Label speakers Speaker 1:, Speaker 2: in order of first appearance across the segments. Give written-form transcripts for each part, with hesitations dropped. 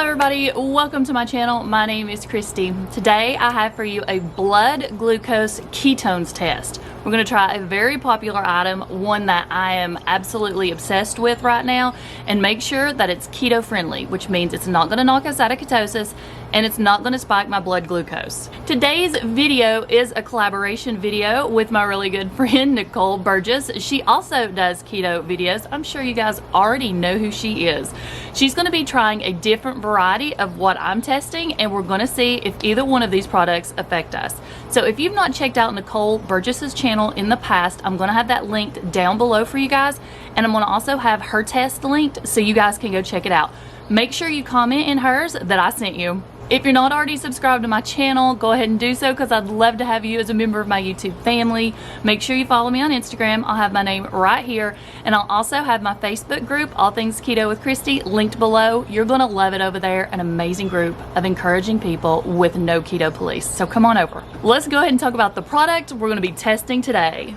Speaker 1: Hello everybody, welcome to my channel. My name is Kristi. Today I have for you a blood glucose ketones test. We're going to try a very popular item, one that I am absolutely obsessed with right now, and make sure that it's keto friendly, which means it's not going to knock us out of ketosis and it's not going to spike my blood glucose. Today's video is a collaboration video with my really good friend Nicole Burgess. She also does keto videos. I'm sure you guys already know who she is. She's going to be trying a different variety of what I'm testing, and we're going to see if either one of these products affect us. So if you've not checked out Nicole Burgess's channel in the past, I'm going to have that linked down below for you guys, and I'm going to also have her test linked so you guys can go check it out. Make sure you comment in hers that I sent you. If you're not already subscribed to my channel, go ahead and do so, because I'd love to have you as a member of my YouTube family. Make sure you follow me on Instagram. I'll have my name right here, and I'll also have my Facebook group, All Things Keto with Kristi, linked below. You're going to love it over there. An amazing group of encouraging people with no keto police. So come on over. Let's go ahead and talk about the product we're going to be testing today.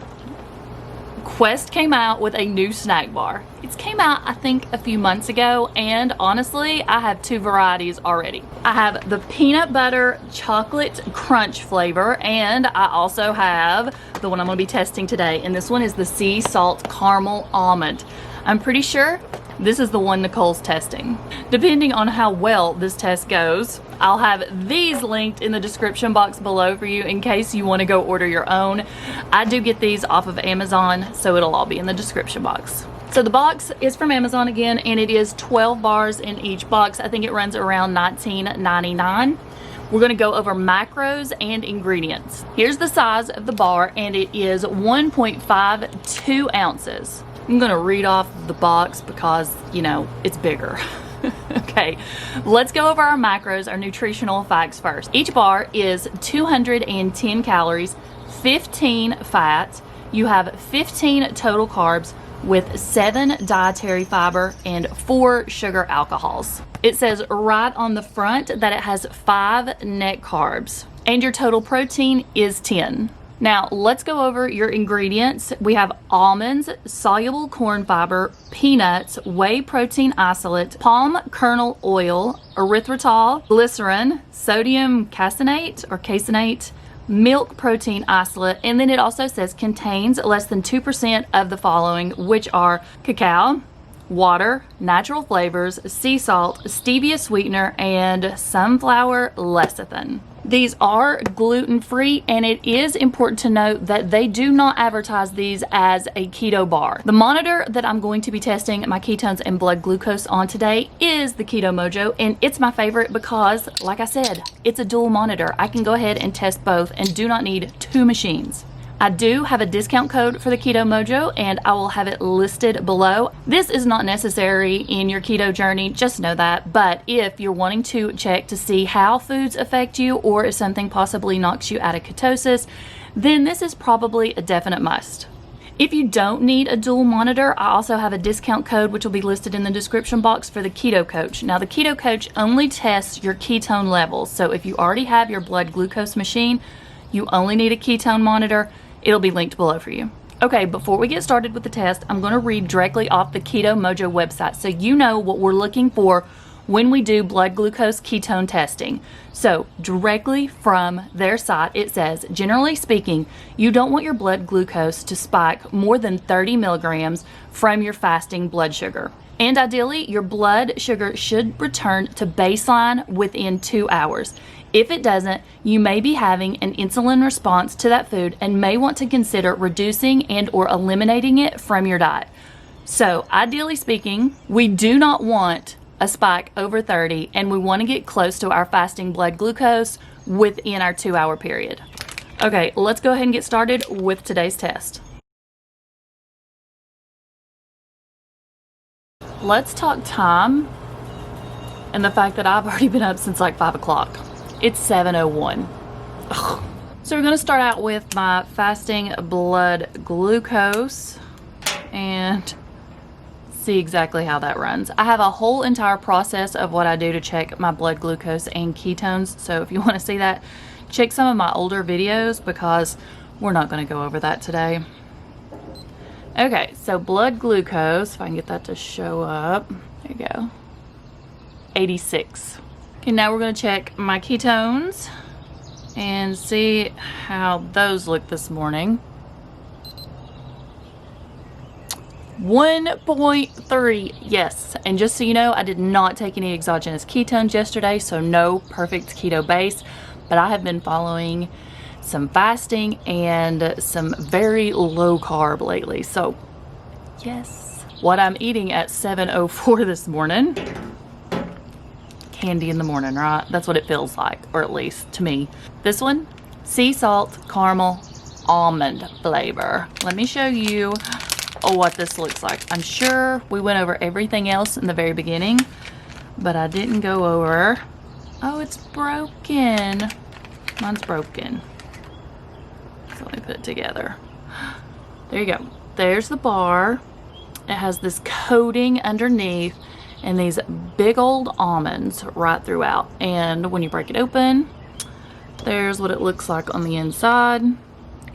Speaker 1: Quest came out with a new snack bar. It came out, I think, a few months ago, and honestly, I have two varieties already. I have the peanut butter chocolate crunch flavor, and I also have the one I'm going to be testing today, and this one is the sea salt caramel almond. I'm pretty sure this is the one Nicole's testing. Depending on how well this test goes, I'll have these linked in the description box below for you in case you want to go order your own. I do get these off of Amazon, so it'll all be in the description box. So the box is from Amazon again, and it is 12 bars in each box. I think it runs around $19.99. We're going to go over macros and ingredients. Here's the size of the bar, and it is 1.52 ounces. I'm going to read off the box because, you know, it's bigger. Okay, let's go over our macros, our nutritional facts first. Each bar is 210 calories, 15 fat. You have 15 total carbs with 7 dietary fiber and 4 sugar alcohols. It says right on the front that it has 5 net carbs, and your total protein is 10. Now, let's go over your ingredients. We have almonds, soluble corn fiber, peanuts, whey protein isolate, palm kernel oil, erythritol, glycerin, sodium caseinate or caseinate, milk protein isolate, and then it also says contains less than 2% of the following, which are cacao, water, natural flavors, sea salt, stevia sweetener, and sunflower lecithin. These are gluten-free, and it is important to note that they do not advertise these as a keto bar. The monitor that I'm going to be testing my ketones and blood glucose on today is the Keto Mojo, and it's my favorite because, like I said, it's a dual monitor. I can go ahead and test both and do not need 2 machines. I do have a discount code for the Keto Mojo, and I will have it listed below. This is not necessary in your keto journey, just know that, but if you're wanting to check to see how foods affect you or if something possibly knocks you out of ketosis, then this is probably a definite must. If you don't need a dual monitor, I also have a discount code which will be listed in the description box for the Keto Coach. Now, the Keto Coach only tests your ketone levels, so if you already have your blood glucose machine, you only need a ketone monitor. It'll be linked below for you. Okay, before we get started with the test, I'm going to read directly off the Keto Mojo website so you know what we're looking for when we do blood glucose ketone testing. So, directly from their site, it says, generally speaking, you don't want your blood glucose to spike more than 30 milligrams from your fasting blood sugar. And ideally, your blood sugar should return to baseline within 2 hours. If it doesn't, you may be having an insulin response to that food and may want to consider reducing and or eliminating it from your diet. So, ideally speaking, we do not want a spike over 30, and we want to get close to our fasting blood glucose within our 2-hour period. Okay, let's go ahead and get started with today's test. Let's talk time and the fact that I've already been up since like 5 o'clock. It's 7:01. So we're going to start out with my fasting blood glucose and see exactly how that runs. I have a whole entire process of what I do to check my blood glucose and ketones. So if you want to see that, check some of my older videos because we're not going to go over that today. Okay, so blood glucose, if I can get that to show up. There you go. 86. Okay, now we're gonna check my ketones and see how those look this morning. 1.3, yes. And just so you know, I did not take any exogenous ketones yesterday, so no perfect keto base, but I have been following some fasting and some very low carb lately. So yes, what I'm eating at 7:04 this morning, candy in the morning, right? That's what it feels like, or at least to me. This one, sea salt caramel almond flavor. Let me show you what this looks like. I'm sure we went over everything else in the very beginning, but I didn't go over, oh, it's broken. Mine's broken. So let me put it together. There you go. There's the bar. It has this coating underneath and these big old almonds right throughout. And when you break it open, there's what it looks like on the inside.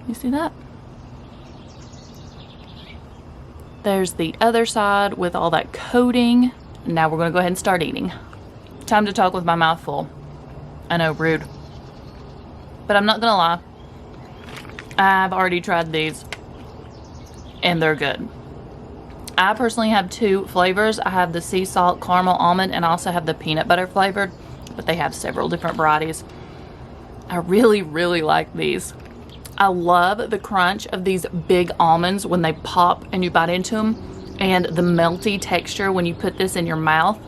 Speaker 1: You see that? There's the other side with all that coating. Now we're gonna go ahead and start eating. Time to talk with my mouth full. I know, rude. But I'm not gonna lie. I've already tried these and they're good. I personally have two flavors. I have the sea salt caramel almond and I also have the peanut butter flavored, but they have several different varieties. I really, really like these. I love the crunch of these big almonds when they pop and you bite into them, and the melty texture when you put this in your mouth.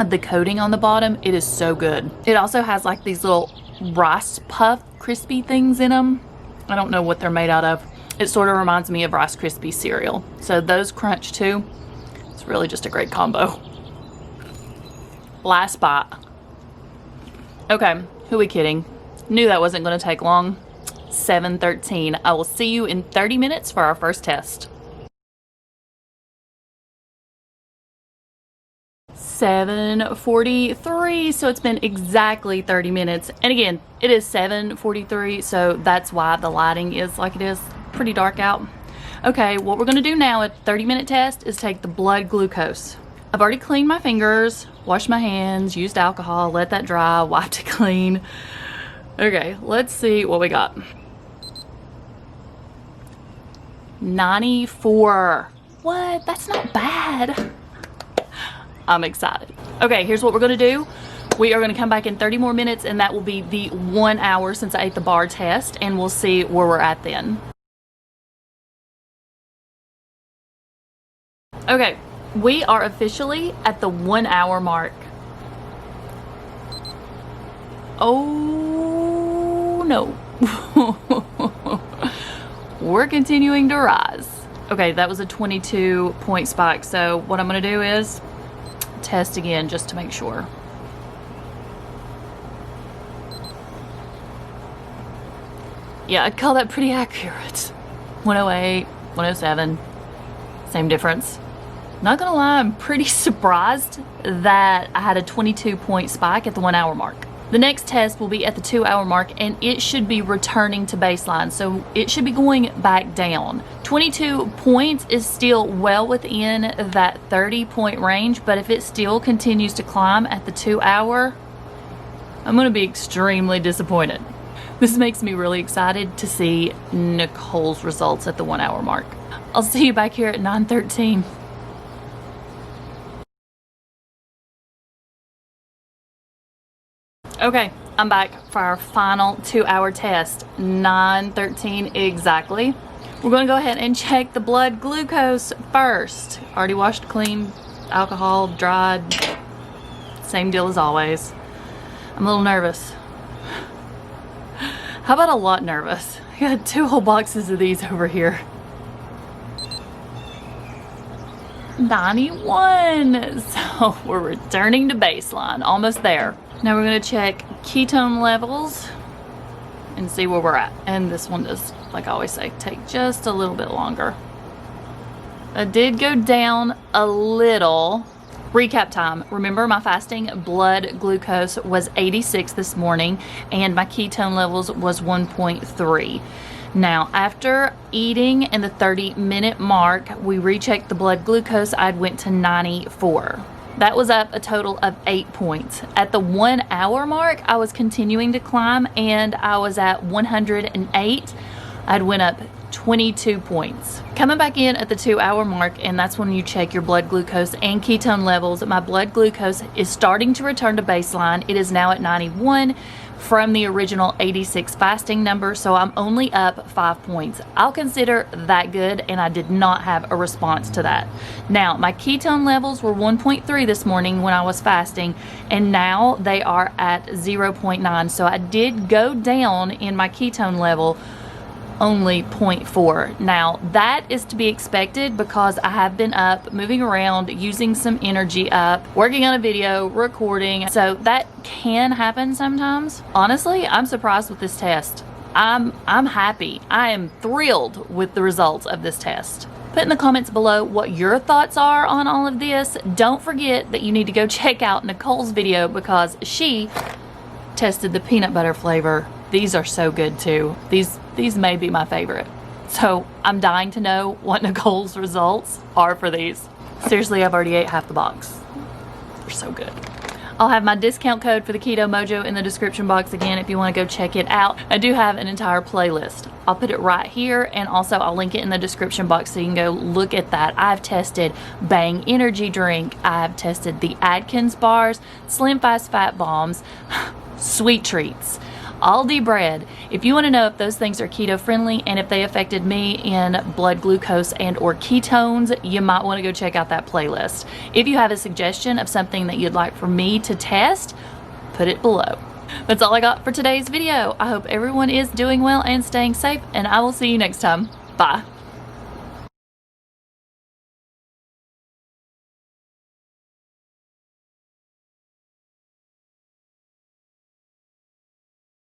Speaker 1: The coating on the bottom, it is so good. It also has like these little rice puff crispy things in them. I don't know what they're made out of. It sort of reminds me of Rice Krispie cereal. So those crunch too. It's really just a great combo. Last bite. Okay, who are we kidding? Knew that wasn't going to take long. 7:13. I will see you in 30 minutes for our first test. 7:43, so it's been exactly 30 minutes. And again, it is 7:43, so that's why the lighting is like it is. Pretty dark out. Okay, what we're gonna do now at 30-minute test is take the blood glucose. I've already cleaned my fingers, washed my hands, used alcohol, let that dry, wiped it clean. Okay, let's see what we got. 94. What? That's not bad. I'm excited. Okay, here's what we're gonna do. We are gonna come back in 30 more minutes and that will be the 1 hour since I ate the bar test, and we'll see where we're at then. Okay, we are officially at the 1 hour mark. Oh no. We're continuing to rise. Okay, that was a 22-point spike. So what I'm gonna do is test again just to make sure. Yeah, I'd call that pretty accurate. 108, 107, same difference. Not gonna lie, I'm pretty surprised that I had a 22-point spike at the 1 hour mark. The next test will be at the 2 hour mark and it should be returning to baseline. So it should be going back down. 22 points is still well within that 30-point range, but if it still continues to climb at the 2 hour, I'm gonna be extremely disappointed. This makes me really excited to see Nicole's results at the 1 hour mark. I'll see you back here at 9:13. Okay, I'm back for our final 2 hour test. 9:13 exactly. We're gonna go ahead and check the blood glucose first. Already washed clean, alcohol, dried. Same deal as always. I'm a little nervous. How about a lot nervous? I got 2 whole boxes of these over here. 91. So we're returning to baseline, almost there. Now we're gonna check ketone levels and see where we're at. And this one does, like I always say, take just a little bit longer. I did go down a little. Recap time. Remember, my fasting blood glucose was 86 this morning and my ketone levels was 1.3. Now, after eating in the 30-minute mark, we rechecked the blood glucose. I went to 94. That was up a total of 8 points. At the 1 hour mark, I was continuing to climb and I was at 108. I'd went up 22 points. Coming back in at the 2 hour mark, and that's when you check your blood glucose and ketone levels. My blood glucose is starting to return to baseline. It is now at 91 from the original 86 fasting number, so I'm only up 5 points. I'll consider that good, and I did not have a response to that. Now, my ketone levels were 1.3 this morning when I was fasting, and now they are at 0.9, so I did go down in my ketone level only 0.4. Now that is to be expected because I have been up, moving around, using some energy up, working on a video, recording, so that can happen sometimes. Honestly, I'm surprised with this test. I'm happy. I am thrilled with the results of this test. Put in the comments below what your thoughts are on all of this. Don't forget that you need to go check out Nicole's video because she tested the peanut butter flavor. These are so good too. These may be my favorite. So I'm dying to know what Nicole's results are for these. Seriously, I've already ate half the box. They're so good. I'll have my discount code for the Keto Mojo in the description box again if you want to go check it out. I do have an entire playlist. I'll put it right here, and also I'll link it in the description box so you can go look at that. I've tested Bang Energy Drink. I've tested the Atkins bars, Slim Fast Fat Bombs, Sweet Treats, Aldi bread. If you want to know if those things are keto friendly and if they affected me in blood glucose and or ketones, you might want to go check out that playlist. If you have a suggestion of something that you'd like for me to test, put it below. That's all I got for today's video. I hope everyone is doing well and staying safe, and I will see you next time. Bye.